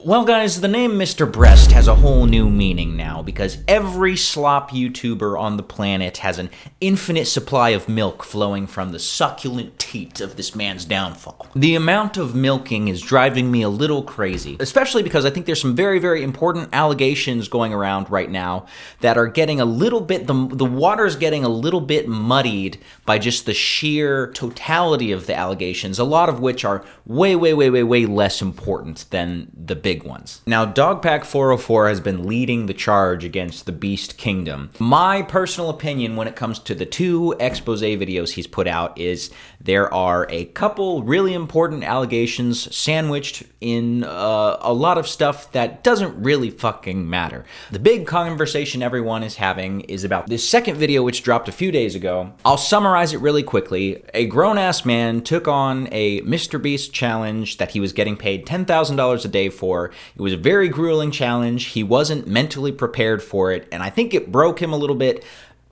Well, guys, the name Mr. Breast has a whole new meaning now because every slop YouTuber on the planet has an infinite supply of milk flowing from the succulent teat of this man's downfall. The amount of milking is driving me a little crazy, especially because I think there's some very, very important allegations going around right now that are getting a little bit, the water's getting a little bit muddied by just the sheer totality of the allegations, a lot of which are way, way, way, way, way less important than the big ones. Now, Dogpack 404 has been leading the charge against the Beast Kingdom. My personal opinion when it comes to the two expose videos he's put out is there are a couple really important allegations sandwiched in a lot of stuff that doesn't really fucking matter. The big conversation everyone is having is about this second video which dropped a few days ago. I'll summarize it really quickly. A grown-ass man took on a Mr. Beast challenge that he was getting paid $10,000 a day for. It was a very grueling challenge. He wasn't mentally prepared for it, and I think it broke him a little bit.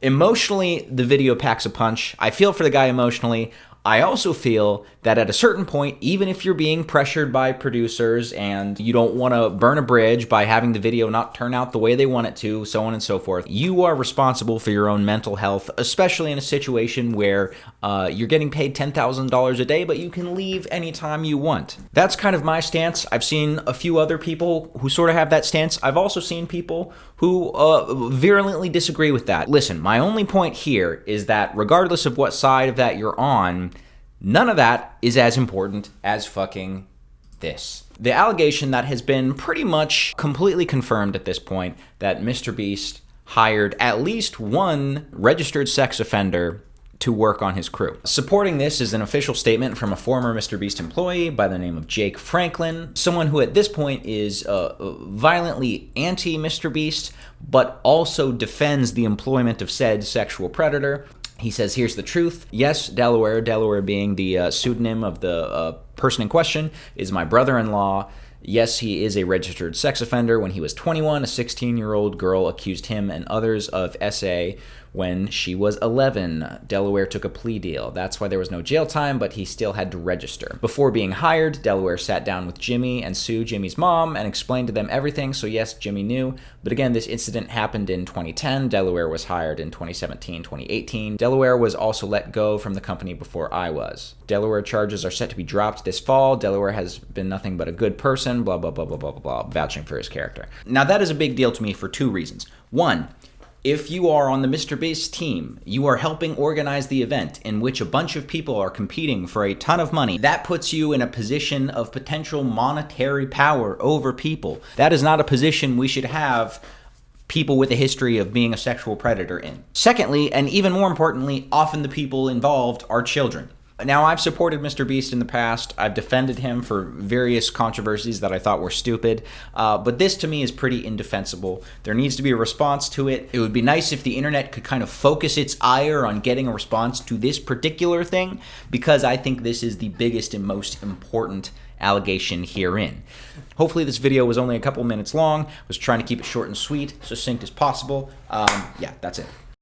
Emotionally, the video packs a punch. I feel for the guy emotionally. I also feel that at a certain point, even if you're being pressured by producers and you don't want to burn a bridge by having the video not turn out the way they want it to, so on and so forth, you are responsible for your own mental health, especially in a situation where you're getting paid $10,000 a day, but you can leave anytime you want. That's kind of my stance. I've seen a few other people who sort of have that stance. I've also seen people who virulently disagree with that. Listen, my only point here is that regardless of what side of that you're on, none of that is as important as fucking this. The allegation that has been pretty much completely confirmed at this point that Mr. Beast hired at least one registered sex offender to work on his crew. Supporting this is an official statement from a former Mr. Beast employee by the name of Jake Franklin, someone who at this point is violently anti-Mr. Beast, but also defends the employment of said sexual predator. He says, here's the truth. Yes, Delaware being the pseudonym of the person in question, is my brother-in-law. Yes, he is a registered sex offender. When he was 21, a 16-year-old girl accused him and others of SA when she was 11. Delaware took a plea deal. That's why there was no jail time, but he still had to register. Before being hired, Delaware sat down with Jimmy and Sue, Jimmy's mom, and explained to them everything, so yes, Jimmy knew. But again, this incident happened in 2010. Delaware was hired in 2017, 2018. Delaware was also let go from the company before I was. Delaware charges are set to be dropped this fall. Delaware has been nothing but a good person, blah, blah, blah, blah, blah, blah, blah, vouching for his character. Now, that is a big deal to me for two reasons. One, if you are on the Mr. Beast team, you are helping organize the event in which a bunch of people are competing for a ton of money. That puts you in a position of potential monetary power over people. That is not a position we should have people with a history of being a sexual predator in. Secondly, and even more importantly, often the people involved are children. Now, I've supported Mr. Beast in the past. I've defended him for various controversies that I thought were stupid, but this to me is pretty indefensible. There needs to be a response to it. It would be nice if the internet could kind of focus its ire on getting a response to this particular thing, because I think this is the biggest and most important allegation herein. Hopefully this video was only a couple minutes long. I was trying to keep it short and sweet, succinct as possible. Yeah, that's it.